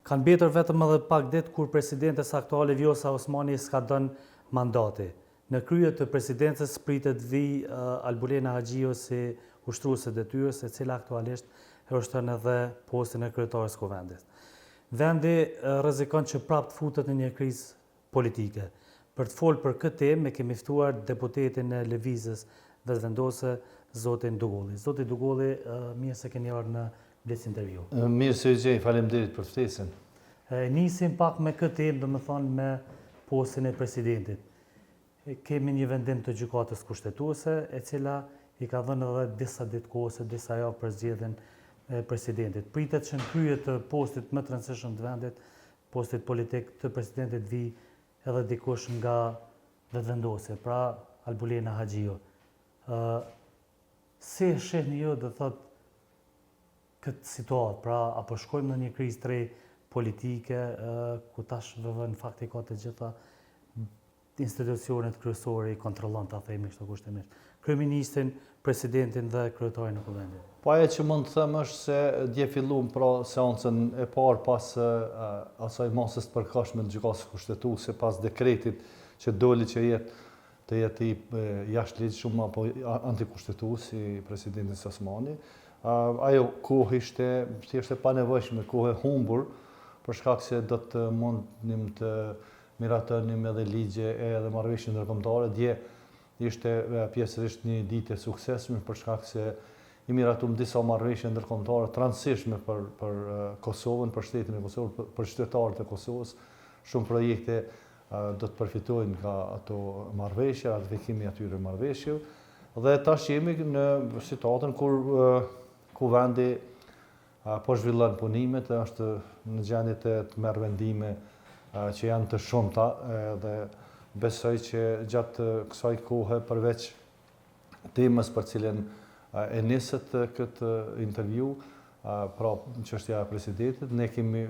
Kanë mbetur vetëm edhe pak ditë kur presidentes aktuale Vjosa Osmani s'ka dhënë mandati. Në krye të presidencës pritet vi Albulena Haxhiu si ushtruese detyrës, e cila aktualisht është edhe postin e kryetares kuvendit. Vendi rrezikon që prapë të futet në një krizë politike. Për të folur për këtë temë, kemi ftuar deputetin e Lëvizjes Vetëvendose, zotin Dugolli. Zoti Dugolli, mirë se keni ardhur në Blitz Interview. Mirë se u gjej, faleminderit për ftesën. Nisim pak me këtë temë, domethënë me postin e presidentit. Kemi një vendim të gjykatës kushtetuese, e cila i ka dhënë edhe disa ditë kohë, disa javë për zgjedhjen e presidentit. Pritet që në krye të postit më të rëndësishëm të vendit, postit politik të presidentit, vi edhe dikush nga Vetëvendosja, pra Albulena Haxhiu. Si e shehni ju, do thotë, këtë situatë, pra apo shkojmë në një krizë të re politike, ku tash në fakti ka të gjitha institucionet kryesore i kontrollon, ta themi kështu kushtimisht, kryeministrin, presidentin dhe kryetarin e kuvendit. Po ajo që mund të them është se dje filluam pra seancën e parë pas asaj masës të përkohshme të gjykatës kushtetuese, pas dekretit që doli që të jetë i jashtëligjshëm apo antikushtetues i presidentit Osmani. Ajo kohë ishte pa nevojshme, kohë e humbur, për shkak se do të mundnim të miratonim edhe ligje edhe marrëveshje ndërkombëtare. Dje ishte pjesërisht një ditë e suksesshme për shkak se i miratuam disa marrëveshje ndërkombëtare të rëndësishme për Kosovën, për shtetin e Kosovës, për qytetarët e Kosovës. Shumë projekte do të përfitojnë nga ato marrëveshje, ratifikimi i atyre marrëveshjeve. Dhe tash jemi në situatën ku vendi po zhvillon punimet, është në gjendje të merr vendime që janë të shumta, dhe besoj që gjatë kësaj kohe, përveç temës për cilën e nisët këtë intervju, pra çështja e presidentit, ne kemi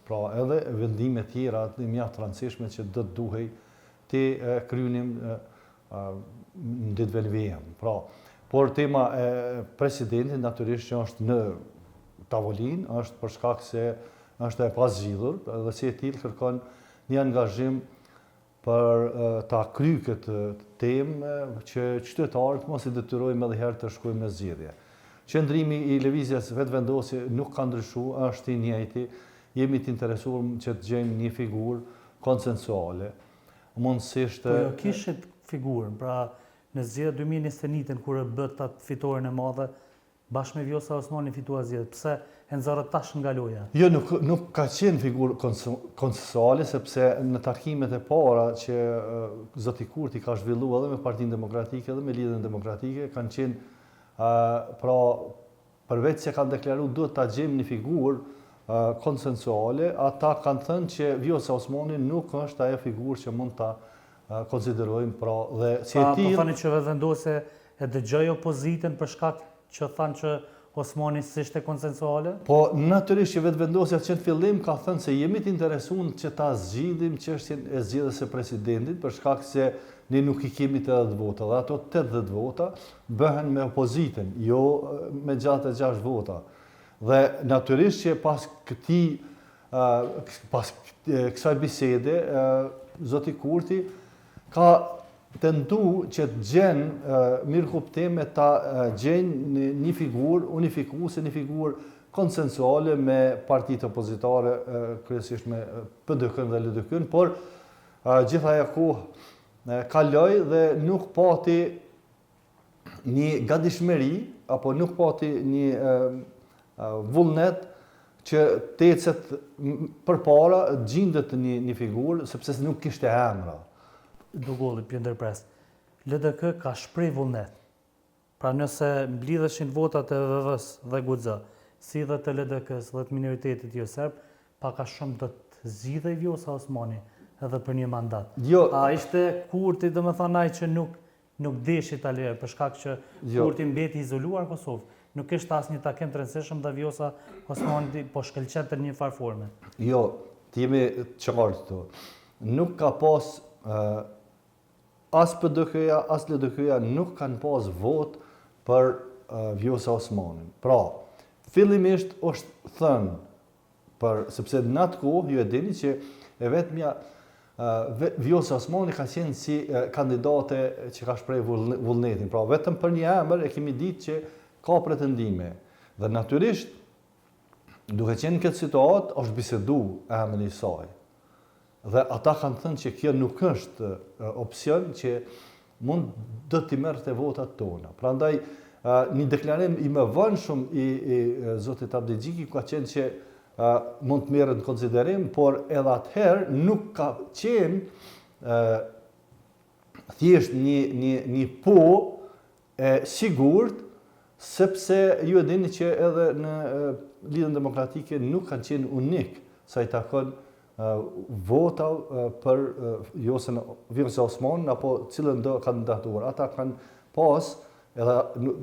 pra edhe vendime tjera mjaft të rëndësishme që do të duhej të kryenim në ditëve të vijim. Por tema e presidentit natyrisht që është në tavolinë, është për shkak se është e pazgjidhur dhe si e tillë kërkon një angazhim për ta kryer këtë temë që qytetarët mos i detyrojmë edhe herë të shkojmë në zgjedhje. Qëndrimi i Lëvizjes Vetëvendosje nuk ka ndryshuar, është i njëjti. Jemi të interesuar që të gjejmë një figurë konsensuale. Mundësisht po jo kishit figurën, pra në zgjedhjet 2021 kur e bë atë fitoren e madhe, bashkë me Vjosa Osmani fitua zgjedhjet. Pse e nxorët tash nga loja? Jo, nuk ka qenë figurë konsensuale, sepse në takimet e para që zoti Kurti ka zhvilluar edhe me Partinë Demokratike edhe me Lidhjen Demokratike, kanë qenë pra përveç se kanë deklaruar duhet ta gjejmë një figurë konsensuale, ata kanë thënë që Vjosa Osmani nuk është ajo figurë që mund ta konsiderojmë, pra dhe si e tillë. Po thani që Vetëvendosje e dëgjoi opozitën për shkak që thanë që Osmani s'ishte konsensuale? Po natyrisht që Vetëvendosja që në fillim ka thënë se jemi të interesuar që ta zgjidhim çështjen e zgjedhjes së presidentit, për shkak se ne nuk i kemi 80 vota, dhe ato 80 vota bëhen me opozitën, jo me 66 vota. Dhe natyrisht që pas kësaj bisede, zoti Kurti ka tentu që të gjenë mirëkuptime ta gjenë një figurë unifikuese, një figurë konsensuale me partitë opozitare, kryesisht me PDK-n dhe LDK-n, por gjitha ajo kohë kaloi dhe nuk pati një gatishmëri apo nuk pati një vullnet që të ecet përpara gjendet një figurë, sepse nuk kishte emra. Dugolli, ndërpres. LDK ka shpreh vullnet. Pra nëse mblidheshin votat e VV-s dhe Guxha, si dhe të LDK-s dhe të minoritetit jo serb, pak a shumë do të zgjidhej Vjosa Osmani edhe për një mandat. Jo. A ishte Kurti, domethënë ai që nuk deshi ta lejë për shkak që Kurti mbeti izoluar në Kosovë. Nuk kishte asnjë takim të rëndësishëm dhe Vjosa Osmani po shkëlqente në një farë forme. Jo, të jemi të qartë këtu. Nuk ka pas as PDK-ja, as LDK-ja nuk kanë pas vot për Vjosa Osmanin. Pra, fillimisht është thënë sepse në atë kohë ju e dini që e vetmja Vjosa Osmani ka qenë si kandidate që ka shpreh vullnetin. Pra vetëm për një emër e kemi ditë që ka pretendime. Dhe natyrisht, duke qenë në këtë situatë, është bisedu emri i saj. Dhe ata kanë thënë që kjo nuk është opsion që mund do t'i merrte votat tona. Prandaj një deklarim i mëvonshëm i zotit Abdixhiki ka qenë që mund të merret në konsiderim, por edhe atëherë nuk ka qenë thjesht një po e sigurt, sepse ju e dini që edhe në Lidhjen Demokratike nuk kanë qenë unik sa i takon vota për Vjosa Osmanin apo cilën do kandidaturë. Ata kanë pas edhe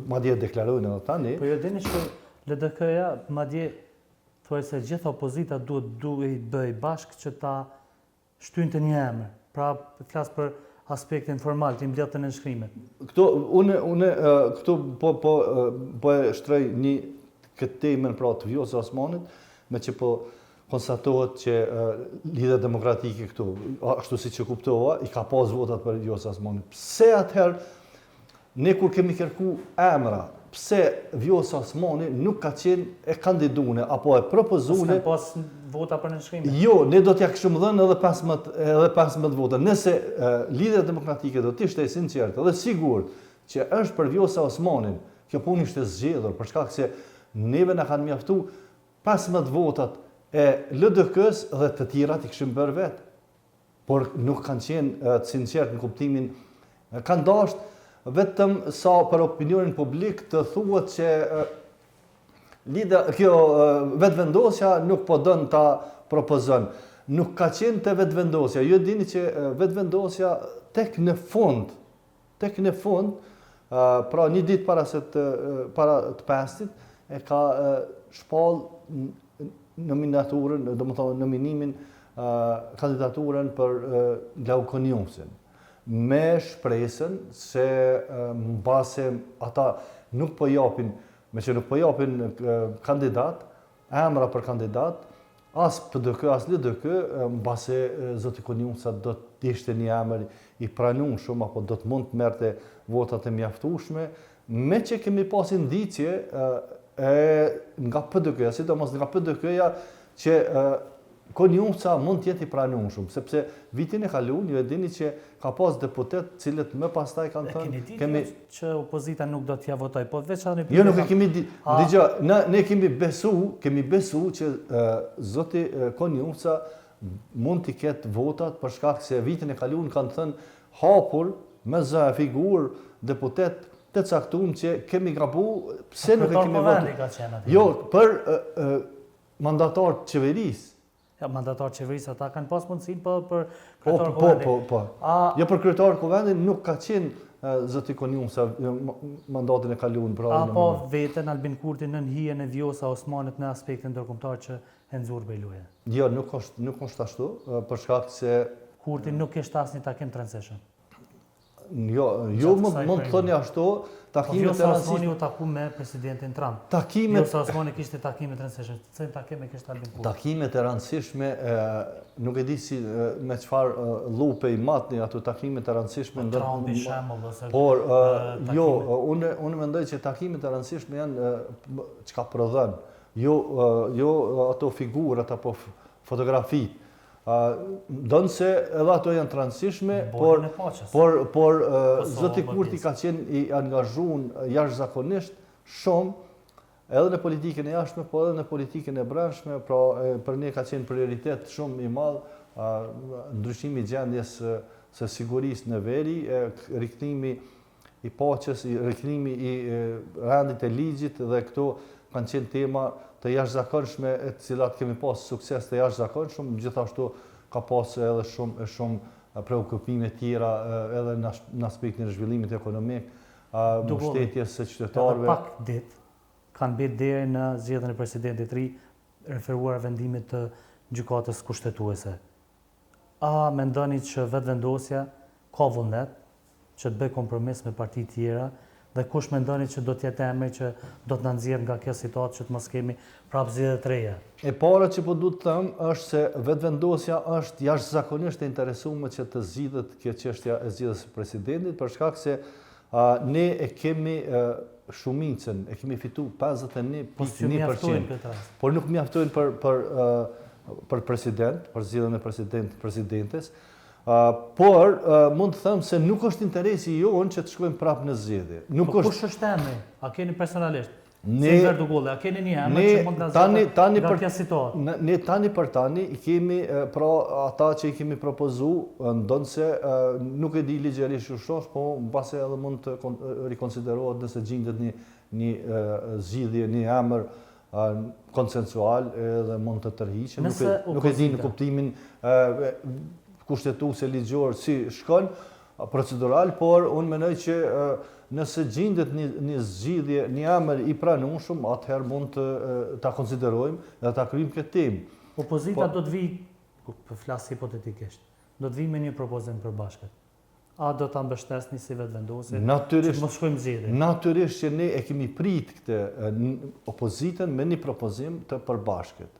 madje deklarojnë edhe tani. Po ju dini që LDK-ja madje thuaj se gjithë opozita duhet bëj bashkë që ta shtynte një emër. Pra flas për aspektin formal, të mbledhën në shkrimet. Këtu po e shtroj këtë temën pra të Vjosa Osmanit, me që po konstatohet që Lidhja Demokratike këtu, ashtu si që kuptova, i ka pas votat për Vjosa Osmanit. Pse atëherë, ne kur kemi kërku emra, pse Vjosa Osmani nuk ka qenë e kandidune, apo e propozune... S'ka pas vota për në shkrimet? Jo, ne do t'ja këshëm dhënë edhe 15 vota. Nëse Lidhja Demokratike do t'ishte e sinqertë dhe sigur që është për Vjosa Osmanin, kjo punë ishte zgjedhur, për shkak se neve na kanë mjaftu 15 votat e LDK-s dhe të tjerat i këshim bërë vetë. Por nuk kanë qenë të sinqertë në kuptimin, kanë dashur vetëm sa për opinionin publik të thuhet që kjo vetëvendosja nuk po don ta propozon. Nuk ka qenë te vetëvendosja. Ju dini që vetëvendosja tek në fund, pra një ditë para të pestit, e ka shpall nominaturën, domethënë nominimin, kandidaturën për Glaukoniusin. Me shpresën se mbase ata nuk po japin, me që nuk po japin kandidat, emra për kandidat, as PDK, as LDK, mbase zoti Koniusa do të ishte një emër i pranueshëm apo do të mund të merrte votat e mjaftueshme, me që kemi pas indicje nga PDK-ja, sidomos nga PDK-ja që Koniusa mund të jetë i pranueshëm, sepse vitin e kaluar ju e dini që ka pas deputet cilët më pastaj kanë thënë kemi që opozita nuk do t'ja votoj, po veçanë jo nuk e kemi dëgjoj, ne kemi besu që zoti Koniusa mund t'i ketë votat për shkak se vitin e kaluar kanë thënë hapur me zë figurë deputet të caktuar që kemi gabu, pse nuk e kemi votuar. Jo, për mandatar të qeverisë. Ja, mandatar qeverisë, ata kanë pas mundësinë për kryetar kuvendit. Po. Jo, për kryetar kuvendit nuk ka qenë zoti Koniusa mandatin e kaluar pra. Apo veten Albin Kurti nën hijen e Vjosa Osmanit në aspektin ndërkombëtar që e nxurr Beluja. Jo, nuk është ashtu, për shkak se Kurti nuk kishte asnjë takim të rëndësishëm. Jo, mund të thoni ashtu, takimet e rëndësishme. Vjosa Osmani u taku me presidentin Trump. Vjosa Osmani kishte takime të rëndësishme. Cilën takime kishte Albin Kurti? Takimet e rëndësishme, nuk e di si me çfarë lupe i matni ato takimet e rëndësishme. Trumpi shembull ose. Por jo, unë mendoj që takimet e rëndësishme janë çka prodhon. Jo ato figurat apo fotografitë. Donë se edhe ato janë të rëndësishme, por zoti Kurti ka qenë i angazhuar jashtëzakonisht shumë edhe në politikën e jashtme, po edhe në politikën e brendshme, pra për ne ka qenë prioritet shumë i madh ndryshimi i gjendjes së sigurisë në veri, rikthimi i paqes, rikthimi i rendit të ligjit dhe këto kanë qenë tema të jashtëzakonshme e të cilat kemi pas sukses të jashtëzakonshëm, gjithashtu ka pas edhe shumë preokupime tjera edhe në aspektin e zhvillimit ekonomik, mbështetjes së qytetarëve. Pak ditë kanë bërë deri në zgjedhjen e presidentit të ri referuar vendimit të gjykatës kushtetuese. A mendoni që vetëvendosja ka vullnet që të bëjë kompromis me parti tjera dhe kush mendoni që do të jetë emri që do të na nxjerrë nga kjo situatë që të mos kemi prapë zgjedhje të reja? E para që po du të them është se vetëvendosja është jashtëzakonisht e interesuar që të zgjidhet kjo çështja e zgjedhjes së presidentit, për shkak se ne e kemi shumicën, e kemi fitu 51.1%, por nuk mjaftojnë për president, për zgjedhjen e presidentes, por mund të them se nuk është interesi jonë që të shkojmë prapë në zgjedhje. Po kush është emri? A keni personalisht? A keni një emër që mund të zgjidhet nga kjo situatë? Ne tani për tani i kemi pra ata që i kemi propozu, ndonse nuk e di ligjërisht shosht, po mbase edhe mund të rikonsiderohet nëse gjendet një zgjidhje, një emër konsensual edhe mund të tërhiqet. Nuk e di në kuptimin kushtetuese ligjor si shkon procedural, por unë mendoj që nëse gjendet një zgjidhje, një emër i pranueshëm, atëherë mund ta konsiderojmë dhe ta kryejmë këtë temë. Opozita do të vijë, po flas hipotetikisht, do të vijë me një propozim përbashkët. A do ta mbështesni si vetëvendosje? Natyrisht, mos shkojmë zgjedhje. Natyrisht që ne e kemi prit këtë opozitën me një propozim të përbashkët.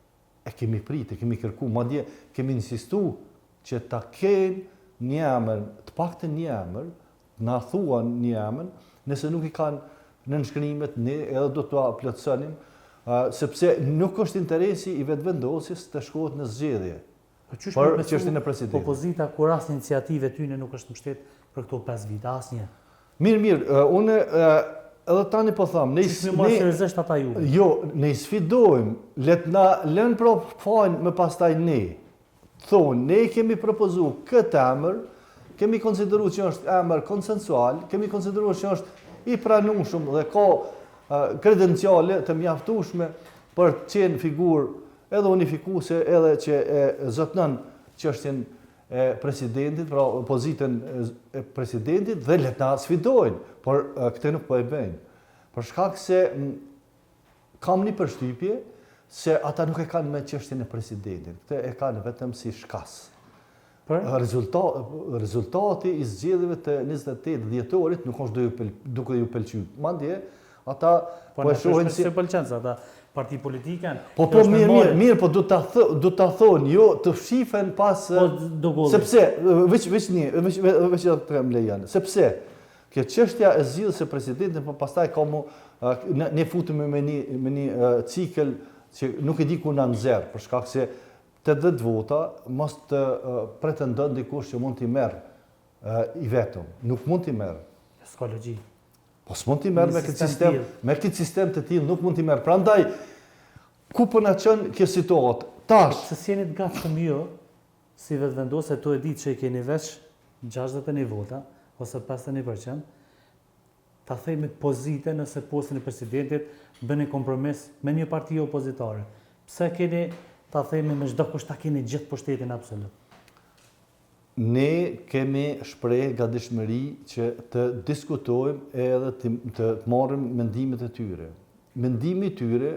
E kemi prit, e kemi kërkuar, madje kemi insistuar që ta kenë një emër, të paktën një emër, na thuan një emër, nëse nuk i kanë në nënshkrimet, ne edhe do t'ua plotësonim, sepse nuk është interesi i vetëvendosjes të shkohet në zgjedhje. Për çështjen e presidentit. Opozita kur as iniciative tyne nuk është mbështet për këto 5 vite, asnjë. Mirë, unë edhe tani po them, ne seriozisht ata ju. Jo, ne sfidojmë, le të na lënë pro fajin më pastaj ne. Thonë, ne kemi propozu këtë emër, kemi konsideruar që është emër konsensual, kemi konsideruar që është i pranueshëm dhe ka kredenciale të mjaftueshme për të qenë figurë edhe unifikuese, edhe që e zotnon çështjen e presidentit, pra opozitën e presidentit, dhe le ta sfidojnë, por këtë nuk po e bëjnë. Për shkak se kam një përshtypje se ata nuk e kanë me çështjen e presidentit, këtë e kanë vetëm si shkas. Rezultati i zgjedhjeve të 28 dhjetorit nuk është duke ju pëlqyer. Madje ata po e shohin si pëlqen ata parti politike. Po mirë, po do ta thonë, jo të shifen pas sepse veç të them lejan, sepse kjo çështja e zgjedhjes së presidentit, po pastaj ka ne futemi me një cikël që nuk e di ku na nxjerr, për shkak se 80 vota mos të pretendon dikush që mund t'i merr i vetëm. Nuk mund t'i merr. S'ka logjik. Po s'mund t'i merr me këtë sistem të tillë, nuk mund t'i merr. Prandaj ku po na çon kjo situatë? Tash, se jeni të gatshëm ju si vetëvendosë, tu e ditë që i keni veç 61 vota ose 51%, ta themi pozite nëse postën e presidentit bëni kompromis me një parti opozitare. Pse keni ta themi me çdo kusht ta keni gjithë pushtetin absolut? Ne kemi shprehë gatishmëri që të diskutojmë edhe të marrim mendimet e tyre. Mendimi i tyre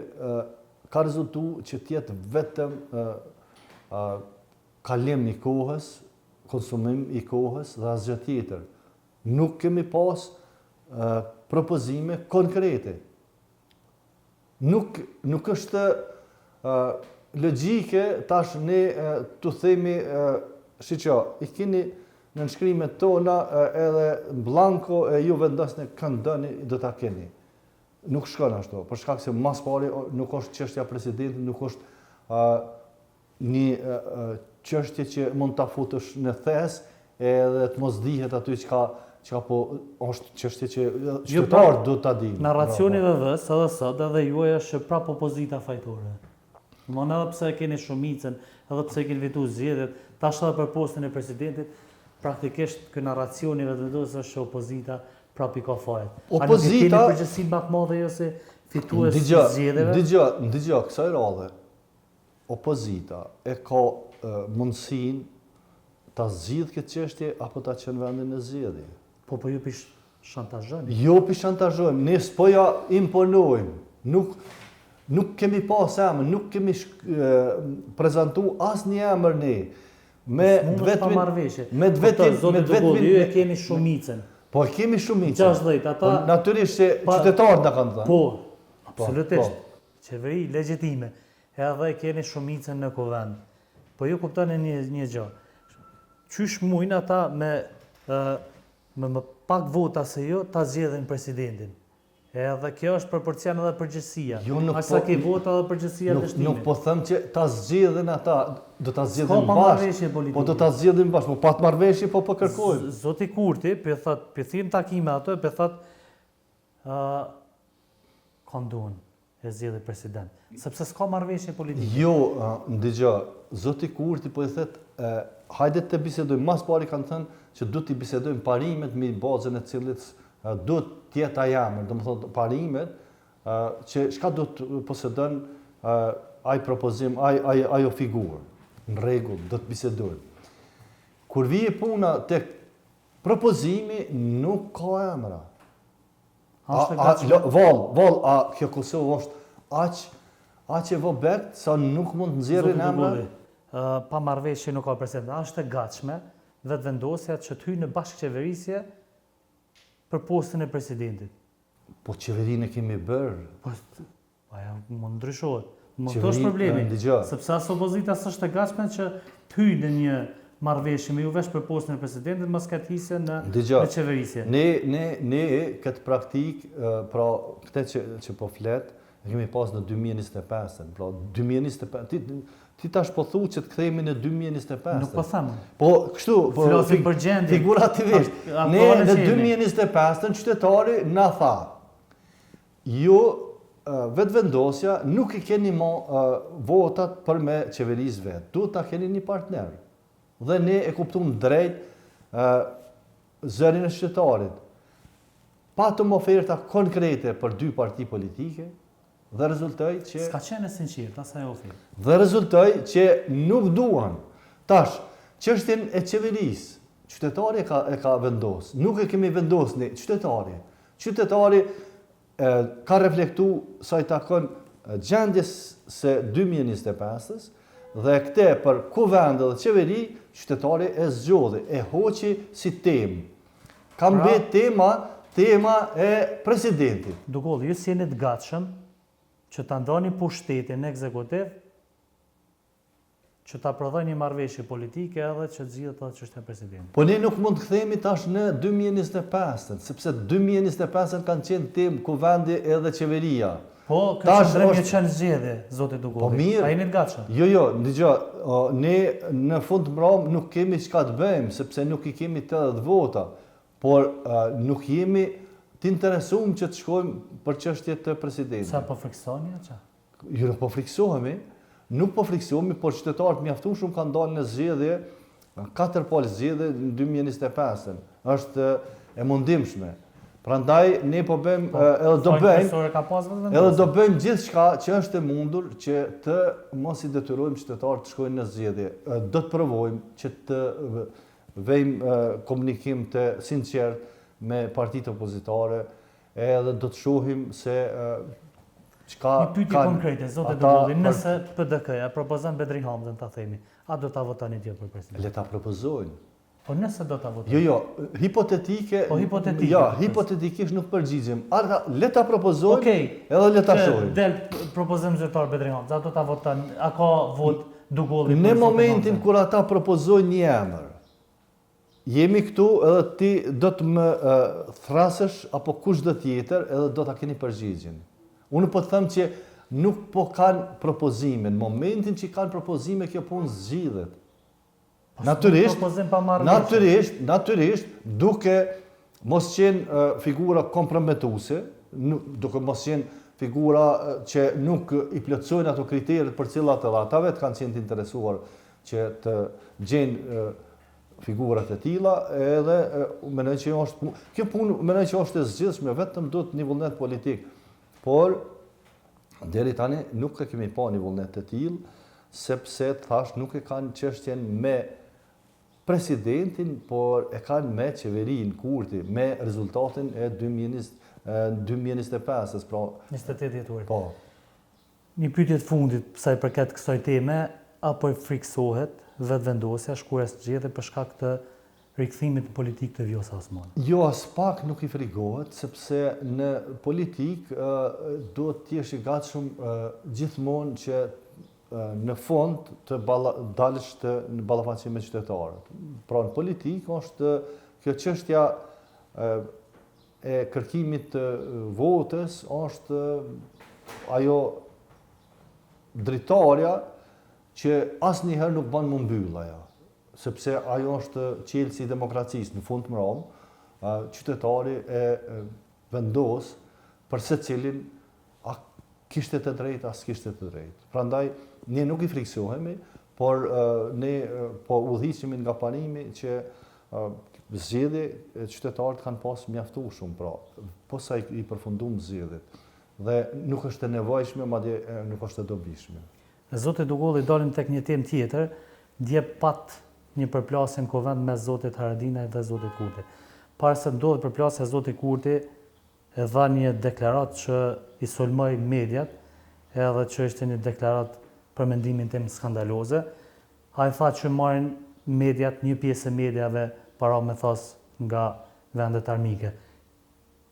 ka rezultuar që të jetë vetëm kalim i kohës, konsumim i kohës dhe asgjë tjetër. Nuk kemi pas propozime konkrete. Nuk është logjike tash ne të themi shiqo, i keni në nënshkrimet tona edhe blanko e ju vendosni kënd doni do ta keni. Nuk shkon ashtu, për shkak se mas pari nuk është çështja presidentit, nuk është një çështje që mund ta futësh në thes edhe të mos dihet aty çka po është çështje që qytetarët do ta dinë. Narracioni i VV-s edhe sot edhe juaj është prapë opozita fajtore. Domthonë edhe pse keni shumicën, edhe pse keni fitu zgjedhjet, tash edhe për postën e presidentit, praktikisht ky narracioni vetëvendosës është opozita prapë i ka fajt. Opozita keni përgjegjësi më të madhe jo se fitues të zgjedhjeve? Dëgjoj, kësaj radhe. Opozita e ka mundësinë ta zgjidhë këtë çështje apo ta çon vendin në zgjedhje. Po ju pish shantazhoni. Jo pish shantazhojmë, ne s'po ja imponojmë. Nuk kemi pas emër, nuk kemi prezantuar asnjë emër ne. Me vetëm ju e keni shumicën. Po kemi shumicën. 60, ata... Po natyrisht që qytetarët na kanë thënë. Po, absolutisht. Qeveri legjitime. Edhe keni shumicën në kuvend. Po ju kuptoni një gjë. Qysh mujnë ata me më pak vota se jo ta zgjedhin presidentin. Edhe kjo është proporcion edhe përgjithësia. Asa ke vota edhe përgjithësia të shtimit. Nuk po them që ta zgjedhin ata, do ta zgjedhin bashkë. Po do ta zgjedhin bashkë, po pa të marrëveshje po kërkojmë. Zoti Kurti, për thim takime ato, për thot kondon e zgjedhë president. Sepse s'ka marrëveshje politike. Jo, ndëgjë, zoti Kurti po i thet, hajde të bisedojmë. Mas pari kanë thënë që do të bisedojmë parimet me bazën e cilit do të jetë ajamër, do më thotë parimet, që shka do të posedon aj propozim, ajo figurë, në regull, do të bisedojmë. Kur vije puna të propozimi, nuk ka emra. Val, a kjo Kosovë është aq e vobet, sa nuk mund të nxjerrin emra? Pa marrëveshje nuk ka president. Është e gatshme vetëvendosja që të hyjë në bashkëqeverisje për postën e presidentit. Po qeverinë e kemi bërë. Po ja, mund ndryshohet. Mund të është problemi. Sepse as opozita s'është e gatshme që të hyjë në një marrëveshje me ju vesh për postën e presidentit, mos ka të hisë në qeverisje. Ne këtë praktikë, pra këtë që po flet, kemi pas në 2025. Pra 2025 ti tash po thu që të kthehemi në 2025. Nuk po them. Po kështu, flasim për gjendje. Figurativisht. Ne në 2025 qytetari na tha, ju vetëvendosja nuk i keni më votat për me qeveris vetë, duhet ta keni një partner. Dhe ne e kuptuam drejt zërin e qytetarit. Patëm oferta konkrete për 2 parti politike, dhe rezultoi që... S'ka qenë sinqert, asaj ofertë. Dhe rezultoi që nuk duan. Tash, çështjen e qeverisë, qytetari e ka vendos. Nuk e kemi vendosur ne, qytetari. Qytetari ka reflektu sa i takon gjendjes së 2025-s dhe këte për kuvend dhe qeveri, qytetari e zgjodhi, e hoqi si temë. Ka mbet tema e presidentit. Dugolli, ju jeni të gatshëm që ta ndani pushtetin në ekzekutiv, që ta prodhoj një marrëveshje politike edhe që të zgjidhet edhe çështja e presidentit. Po ne nuk mund të kthehemi tash në 2025, sepse 2025 kanë qenë temë kuvendi edhe qeveria. Po, këtë drejtë çan zgjedhje, zoti Dugolli. Po mirë. A jeni të gatshëm? Jo, dëgjoj, ne në fund mbrëm nuk kemi çka të bëjmë, sepse nuk i kemi 80 vota, por nuk jemi të interesuam që të shkojmë për çështje të presidentit. Sa po friksoni atë? Jo, nuk po friksohemi, por qytetarët mjaftueshëm kanë dalë në zgjedhje, 4 palë zgjedhje në 2025. Është e mundimshme. Prandaj ne po bëjmë edhe do bëjmë gjithçka që është e mundur që të mos i detyrojmë qytetarët të shkojnë në zgjedhje. Do të provojmë që të vëjmë komunikim të sinqert me partitë opozitare, edhe do të shohim se çka një pyetje konkrete, zotë Dugolli, nëse PDK-ja propozon Bedri Hamzën, ta themi, a do ta votoni ti për president? Le ta propozojnë. Po nëse do ta votoni? Jo, hipotetike. Po hipotetike. Jo, hipotetikisht nuk përgjigjem. Le ta propozojnë, edhe le ta shohim. Del propozim zyrtar Bedri Hamza, a do ta voton? A ka vot Dugolli? Në momentin kur ata propozojnë një emër, jemi këtu edhe ti do të më thrasësh apo kush do tjetër edhe do ta keni përgjigjen. Unë po të them që nuk po kanë propozime. Në momentin që kanë propozime, kjo punë zgjidhet. Natyrisht, duke mos qenë figura komprometuese, duke mos qenë figura që nuk i plotësojnë ato kriteret për cilat edhe ata vetë kanë qenë të interesuar që të gjejnë figurat e tilla, edhe mendoj që kjo punë mendoj që është e zgjidhshme, vetëm duhet një vullnet politik. Por deri tani nuk e kemi pa një vullnet të tillë, sepse thash nuk e kanë çështjen me presidentin, por e kanë me qeverinë Kurti, me rezultatin e 2025-s, pra 28 dhjetor. Po. Një pyetje të fundit sa i përket kësaj teme, apo i friksohet vetëvendosja, shkrues zgjedhje për shkak të rikthimit në politikë të Vjosa Osmani? Jo, as pak nuk I frigohet, sepse në politikë duhet të jesh I gatshëm gjithmonë që në fond të dalësh në ballafaqim me qytetarët. Pra në politikë është kjo çështja e kërkimit të votës është ajo dritarja që asnjëherë nuk bën më mbyll ajo, sepse ajo është qelësi I demokracisë në fund të mram, qytetari e vendos për secilin a kishte të drejtë as kishte të drejtë. Prandaj ne nuk I friksohemi, por ne po udhëhiqemi nga parimi që zgjedhje qytetarët kanë pas mjaftueshëm, pra posa I përfundum zgjedhjet. Dhe nuk është e nevojshme, madje nuk është e dobishme. Zoti Dugolli, dalim tek një temë tjetër, dje pat një përplasje në Kovend mes zotit Haradinaj dhe zotit Kurti. Para se ndodhi përplasja zotit Kurti, e dha një deklarat që I sulmoi mediat, edhe që ishte një deklarat për mendimin tim skandaloze. Ai tha që marrin mediat, një pjesë e mediave para me thos nga vendet armike.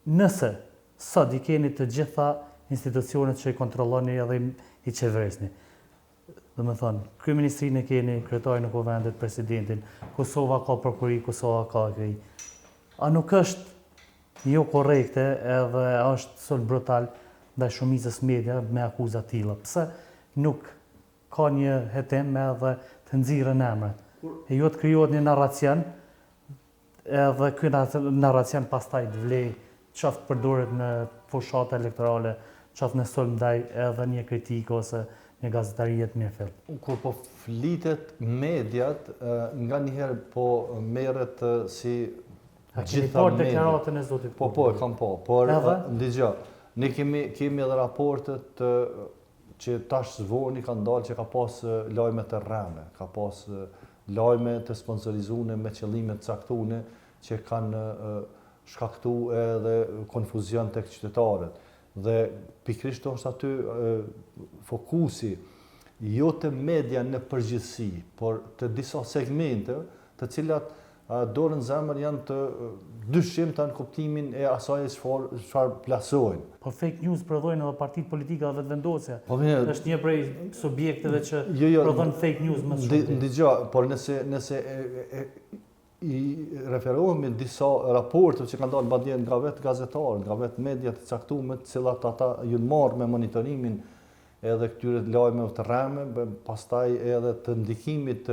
Nëse sot I keni të gjitha institucionet që I kontrolloni edhe I qeverisni. Dhe me thonë, kryeministrinë e keni, kryetarin e Kuvendit, presidentin, Kosova ka prokurori, Kosova ka KI. A nuk është jo korrekte edhe është sulm brutal ndaj shumicës media me akuza tilla? Pse nuk ka një hetim edhe të nxirren emrat? E jo të krijohet një narracion, edhe ky narracion pastaj të vlej qoftë përdoret në fushata elektorale, qoftë në sulm ndaj edhe një kritikë ose një gazetarie të mirëfill. Kur po flitet mediat, nga njëherë po merret si gjitha mediat. Deklaratën e zotit Kurti. Po, kam po. Por ndigjo, ne kemi edhe raportet që tash zvoni kanë dalë që ka pas lajme të rreme, ka pas lajme të sponsorizuar me qëllime të caktuara që kanë shkaktu edhe konfuzion tek qytetarët. Dhe pikrisht është aty fokusi jo të media në përgjithësi, por të disa segmente të cilat dorën zemër janë të dyshimta në kuptimin e asaj çfarë plasojnë. Po fake news prodhojnë edhe partitë politike dhe vetëvendosja. Po është një prej subjekteve që prodhon fake news më shumë. Ndigjo, por nëse I referohemi në disa raporte që kanë dalë madje nga vetë gazetarë, nga vetë media të caktuara, të cilat ata janë marrë me monitorimin edhe këtyre lajmeve të rreme, pastaj edhe të ndikimit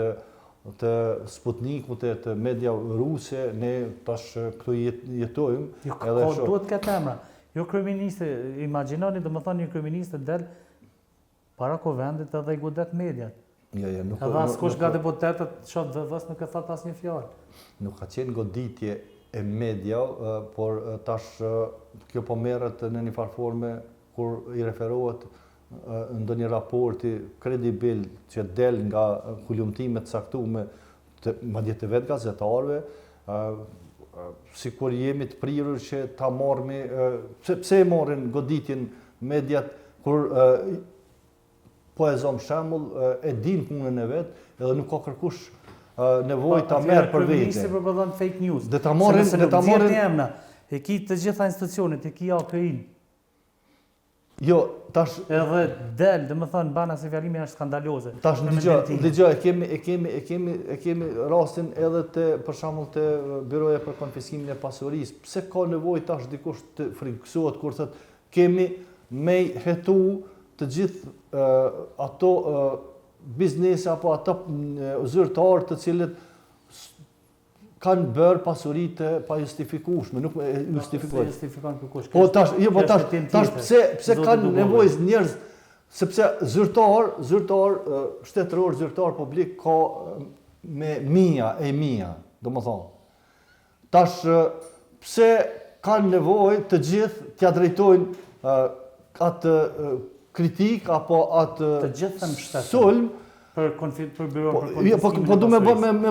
të Sputnikut e të media ruse, ne tash këtu jetojmë. Duhet këtë emra. Jo kryeministri, imagjinoni domethënë një kryeminist del para Kovendit edhe I godet mediat. Nuk edhe askush nga deputetët qoftë VV-s nuk e thot asnjë fjalë. Nuk ka qenë goditje e media, por tash kjo po merret në një farforme kur I referohet ndonjë raporti kredibil që del nga kulumtime të caktuara madje të vetë gazetarëve, sikur jemi të prirur që ta marrmi, pse e marrin goditjen mediat kur po e zom shembull, e din punën e vet, edhe nuk ka kërkush nevojë ta merr për vete. Kryeministri përballon fake news. Dhe ta marrin emra. E ki të gjitha institucionet, e ki AKI-n. Jo, tash edhe del, domethënë bana se fjalimi është skandaloze. Tash dëgjoj, e kemi rastin edhe për shembull te Byroja për konfiskimin e pasurisë. Pse ka nevojë tash dikush të friksohet kur thotë kemi me hetu të gjithë ato biznese apo ato zyrtarë të cilët kanë bërë pasuri të pa justifikueshme, nuk justifikohet. Justifikon kërkush. Po tash pse kanë nevojë njerëz, sepse zyrtar shtetëror, zyrtar publik ka me mia, domethënë. Tash pse kanë nevojë të gjithë t'ia drejtojnë atë kritik apo atë të gjithë në shtet sulm për byron për konfiskimin. Po du me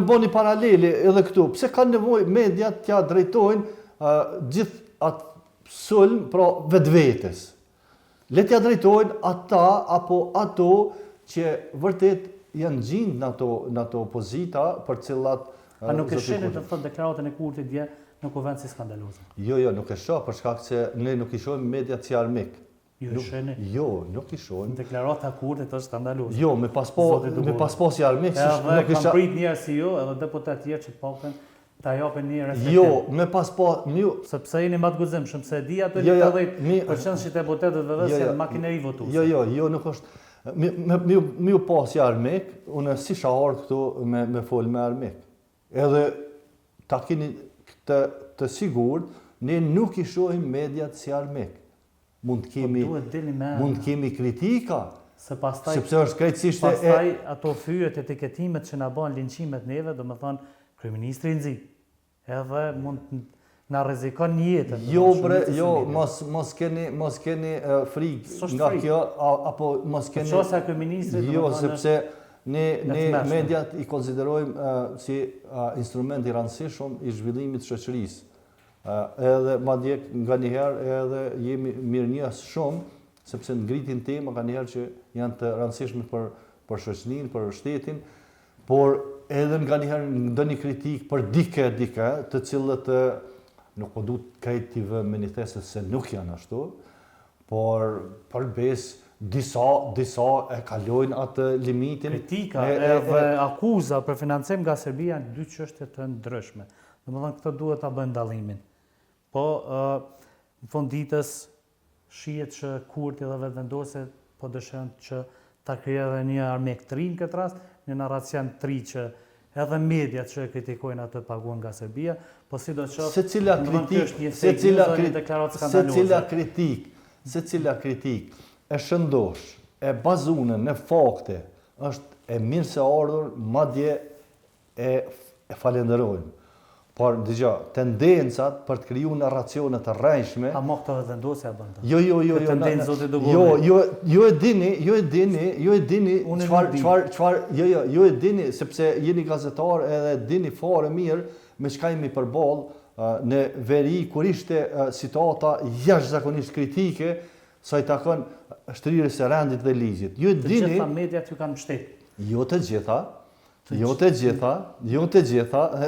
bë një paraleli edhe këtu. Pse kanë nevojë mediat t'ia drejtojnë gjithë atë sulm pra vetvetes. Le t'ia drejtojnë ata apo ato që vërtet janë gjind në ato pozita për cilat A nuk e shihni të thotë deklaratën e Kurtit dje në kuvent si skandaloze? Jo, nuk e shoh për shkak se ne nuk i shohim mediat si armik. Ju shihni? Jo, nuk i shohim. Deklarata e Kurtit është skandaloze. Jo, me paspo si armik, nuk isha prit njerëz si ju, edhe deputet tjerë që paktën ta japin një reflektim. Jo, me paspo, sepse jeni më të guximshëm se di ato 80% që deputetët VVS janë makineri votuese. Jo, nuk është. Mi u pas si armik, unë si shahar këtu me fol me armik. Edhe ta keni të sigurt, ne nuk i shohim mediat si armik. Mund të kemi kritika, sepse është krejtësisht pastaj ato fyret etiketimet që na bën linçimet neve, domethënë kryeministri i nxit. Edhe mund na rrezikon një jetën. Jo, mos keni frikë nga kjo, apo mos keni... Qosa kryeministri... Jo, sepse ne mediat i konsiderojmë si instrument i rëndësishëm i zhvillimit të shoqërisë. Edhe madje nga njëherë edhe jemi mirënjohës shumë, sepse ngritin tema nga njëherë që janë të rëndësishme për shoqërinë, për shtetin, por edhe nga njëherë ndonjë kritikë për dike, të cilët nuk po du të krejt t'i vë manifeste se nuk janë ashtu, por përbes disa e kalojnë atë limitin. Kritika edhe akuza për financim nga Serbia janë dy çështje të ndryshme. Domethënë këto duhet ta bëjmë dallimin. Po në fund ditës shihet që Kurti dhe vetëvendosjet po dëshirojnë që ta krijojë një armik të ri në këtë rast, një narracion të ri që edhe mediat që kritikojnë atë paguan nga Serbia, po sidoqoftë secila kritik e shëndosh, e bazuar në fakte, është e mirë se ardhur, madje e falenderojmë. Por dëgjoj, tendencat për të krijuar narracione të rrejshme. A mo këto vendosja bën të? Jo e dini çfarë, sepse jeni gazetar edhe dini fare mirë me çka jemi përballë në veri kur ishte situata jashtëzakonisht kritike sa i takon shtrirjes së rendit dhe ligjit. Të gjitha mediat ju kanë mbështet. Jo të gjitha,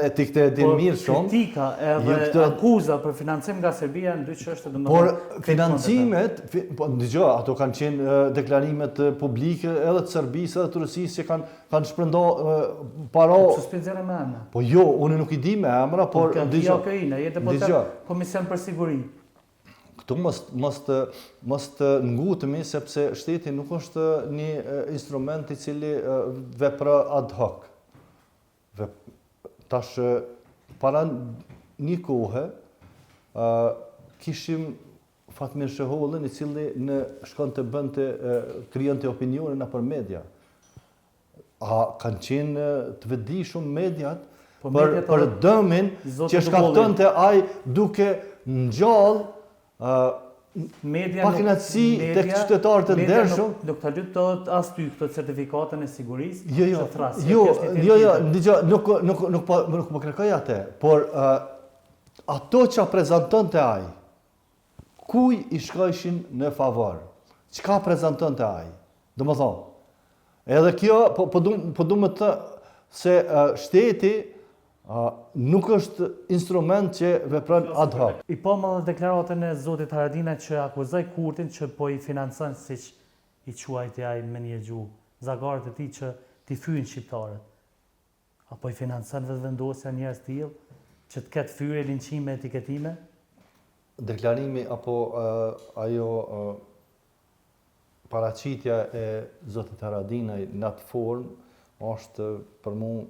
e ti këtë e din mirë shumë. Por kritika edhe akuza për financim nga Serbia në dy çështje domethënë. Por financimet, dëgjoj, ato kanë qenë deklarimet publike edhe të Serbisë edhe të Rusisë që kanë shpërndar para. Suspenzione me emra. Po jo, unë nuk i di me emra, por dëgjoj. Jete Komision për Siguri. Këtu mos të ngutemi sepse shteti nuk është një instrument i cili vepra ad hoc. Tash para një kohë kishim Fatmir Shehollën i cili shkon të bënte krijonte opinione nëpër media. A kanë qenë të vetëdijshëm mediat për dëmin që shkaktonte ai duke ngjall pakënaqësi tek qytetarët e ndershëm. Nuk ta lyp dot as ty këto certifikatën e sigurisë. Dëgjoj, nuk po kërkoj atë, por ato që prezantonte ai, kuj i shkojshin në favor? Çka prezantonte ai? Domethënë, edhe kjo po du me të se shteti nuk është instrument që vepron ad hoc. I po më deklaratën e zotit Haradinaj që akuzoi Kurtin që po i financon siç i quajti ai me një gjuhë, zagarët e tij që t'i fyjnë shqiptarët. Apo i financon vetëvendosja njerëz të tillë që të ketë fyrje, linçime, etiketime? Deklarimi apo ajo paraqitja e zotit Haradinaj në atë formë është për mua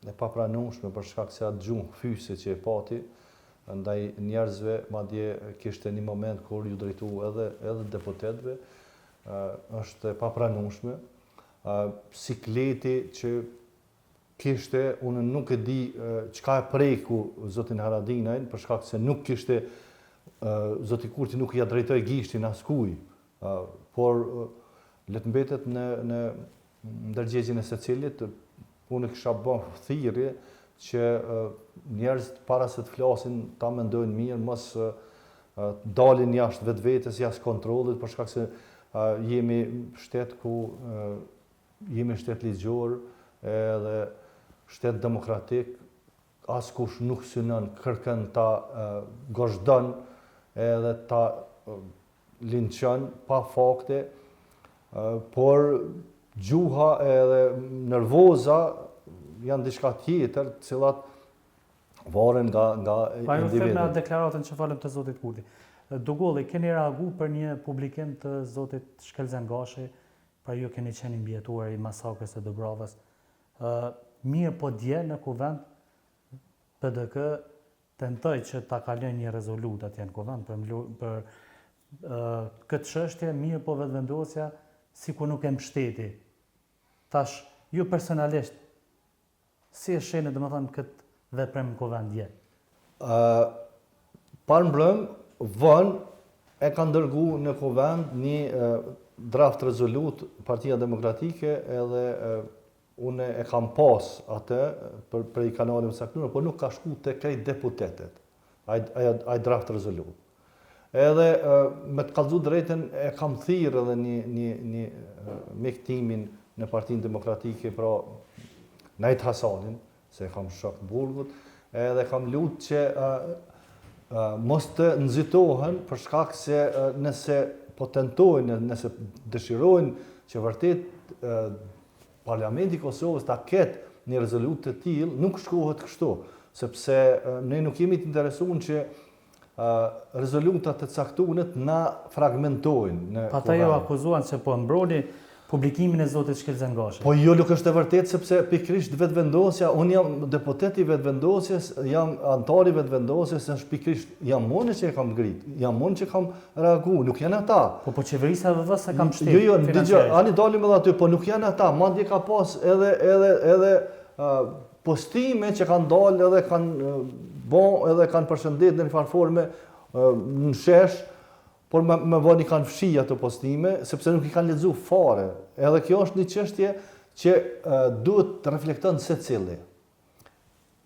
e papranueshme për shkak se atë gjuhë fyse që e pati ndaj njerëzve, madje kishte një moment kur ju drejtu edhe deputetëve, është e papranueshme. Sikleti që kishte, unë nuk e di çka e preku zotin Haradinajn për shkak se nuk kishte zoti Kurti nuk ja drejtoi gishtin askujt, por le të mbetet në ndërgjegjen e secilit. Unë kisha bërë thirrje që njerëz para se të flasin ta mendojnë mirë, mos dalin jashtë vetvetes, jashtë kontrollit, për shkak se jemi shtet ku jemi shtet ligjor edhe shtet demokratik, askush nuk synon kërkën ta gozhdon edhe ta linçon pa fakte, por gjuha edhe nervoza janë diçka tjetër, të cilat varen nga Pa ju them individet. në deklaratën që falem të zotit Kurti. Dugolli, keni reagu për një publikim të zotit Shkelzen Gashi, pra ju keni qenë mbjetuar i masakrës së Dubravës. Mirë po dje në kuvend PDK tentoj që ta kalojë një rezolut atje në kuvend për këtë çështje, mirë po vetëvendosja sikur nuk e mbështeti. Tash, ju personalisht, si e shihni domethënë këtë veprim në kuvend dje? Parë vën e ka ndërgu në kuvend një draft rezolut Partia Demokratike edhe une e kam pas atë për i kanalim saktuar, por nuk ka shku të krejt deputetet, aj draft rezolut. Edhe me të kallëzu drejten e kam thirrë edhe një mektimin në Partinë Demokratike, pra Najt Hasanin, se e kam shok burgut, edhe kam lutë që mos të nxitohen për shkak se nëse po tentojnë, nëse dëshirojnë që vërtet Parlamenti i Kosovës ta ketë një rezolutë të tillë, nuk shkohet kështu, sepse ne nuk jemi të interesuar që rezolutat të caktuara na fragmentojnë. Ata ju akuzuan se po mbroni publikimin e zotit Shkelzen Gashi. Po jo, nuk është e vërtet, sepse pikrisht vetëvendosja, unë jam deputet i vetëvendosjes, jam antar i vetëvendosjes, është pikrisht jam unë që e kam ngrit, jam unë që kam reagu, nuk janë ata. Po qeverisja VV se kam shtet. Jo, dëgjoj, ani dalim edhe aty, po nuk janë ata, madje ka pas edhe postime që kanë dalë edhe kanë bon edhe kanë përshëndet në një farë forme në shesh, por me vëni kanë fshi ato postime, sepse nuk i kanë lexuar fare. Edhe kjo është një çështje që duhet të reflekton secili.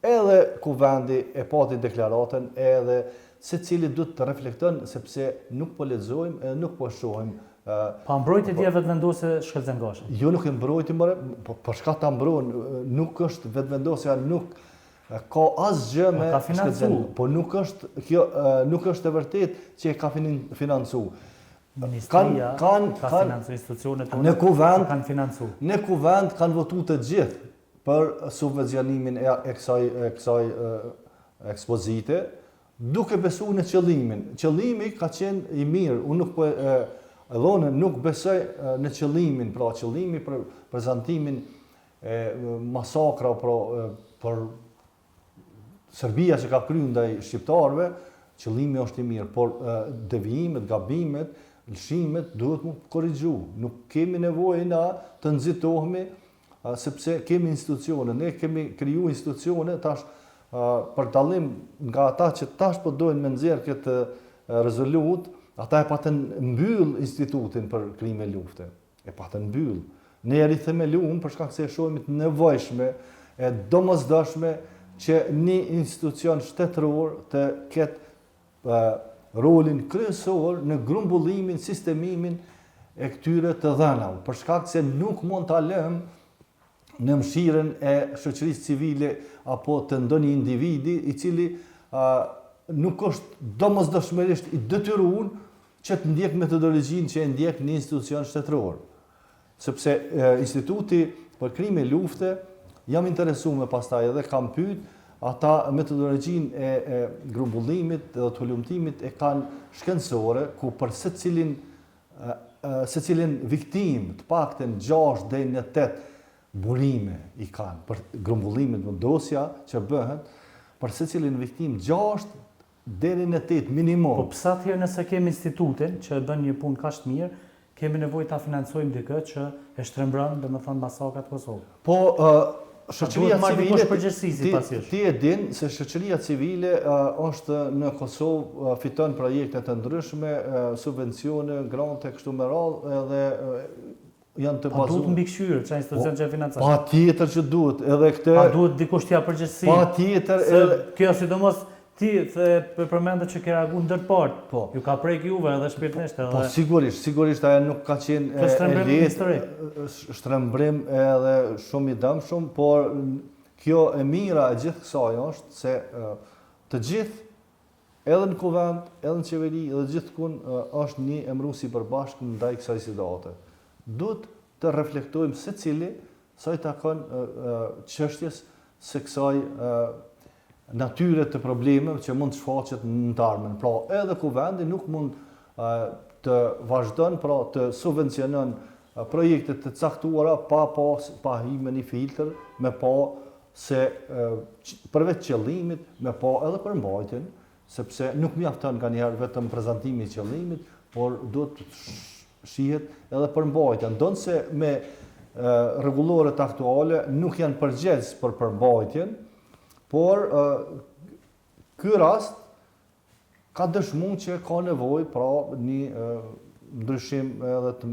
Edhe kuvendi e pati deklaratën, edhe secili duhet të reflekton, sepse nuk po lexojmë edhe nuk po shohim. Pa mbrojtje dje vetëvendosje Shkelzen Gashi. Jo, nuk e mbrojti, po për shka ta mbrojnë, nuk është vetëvendosja, nuk ka asgjë me Shkelzen, po nuk është e vërtet që e ka financu. Ministria ka financu, institucionet në kuvend kanë financu. Në kuvend kanë votu të gjithë për subvencionimin e kësaj ekspozite, duke besu në qëllimin. Qëllimi ka qenë i mirë, unë nuk po dhone nuk besoj në qëllimin, pra qëllimi për prezantimin e masakra për Serbia që ka kryer ndaj shqiptarëve, qëllimi është i mirë, por devijimet, gabimet, lëshimet duhet mu korrigju. Nuk kemi nevojë na të nxitohemi, sepse kemi institucione, ne kemi kriju institucione tash për dallim nga ata që tash po dojnë me nxjerr këtë rezolut, ata e patën mbyll institutin për krime lufte. E patën mbyll. Ne e rithemeluam për shkak se e shohim të nevojshme, e domosdoshme që një institucion shtetëror të ketë rolin kryesor në grumbullimin, sistemimin e këtyre të dhënave, për shkak se nuk mund ta lëmë në mëshirën e shoqërisë civile apo të ndonjë individi i cili nuk është domosdoshmërisht i detyruar që të ndjek metodologjinë që e ndjek një institucion shtetëror. Sepse Instituti për krime lufte jam interesuar me pastaj edhe kam pyet, ata metodologjinë e grumbullimit dhe të hulumtimit e kanë shkencore, ku për secilin viktim, të paktën 6 deri në 8 burime i kanë për grumbullimet në dosja që bëhen, për secilin viktim 6 deri në 8 minimum. Po pse atëherë nëse kemi institutin që bën një punë kaq të mirë, kemi nevojë ta financojmë dikë që e shtrembron, domethënë masakrat Kosovë. Po shoqëria civile, ti e din se shoqëria civile është në Kosovë, fiton projekte të ndryshme, subvencione, grante kështu me radhë, edhe janë të bazuar. Pa duhet mbikëqyrë çfarë institucion që e financon. Patjetër që duhet, edhe këtë. Pa duhet dikush t'ia përgjegjësi. Patjetër, kjo sidomos ti përmendë që ke reaguar ndërpart. Po. Ju ka prek juve edhe shpirtërisht edhe. Po sigurisht ajo nuk ka qenë e lehtë, shtrembrim edhe shumë i dëmshëm, por kjo e mira e gjithë kësaj është se të gjithë, edhe në kuvend, edhe në qeveri, edhe gjithkun është një emërues i përbashkët ndaj kësaj situate. Duhet të reflektojmë secili sa i takon çështjes së kësaj natyre të problemeve që mund të shfaqet në të ardhmen. Pra, edhe kuvendi nuk mund të vazhdon, pra të subvencionon projekte të caktuara pa hyrë një filtr, me pa se përveç qëllimit, me pa edhe përmbajtjen, sepse nuk mjafton nganjëherë vetëm prezantimi i qëllimit, por duhet të shihet edhe përmbajtja. Ndonse me rregulloret aktuale nuk janë përgjegjës për përmbajtjen, por ky rast ka dëshmuar që ka nevojë pra një ndryshim edhe të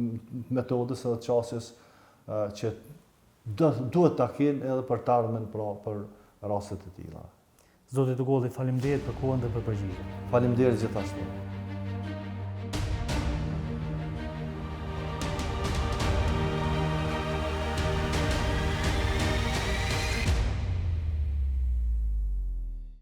metodës edhe të qasjes që duhet ta kenë edhe për të ardhmen pra për raste të tilla. Zoti Tugolli, faleminderit për kohën dhe për përgjigjen. Faleminderit gjithashtu.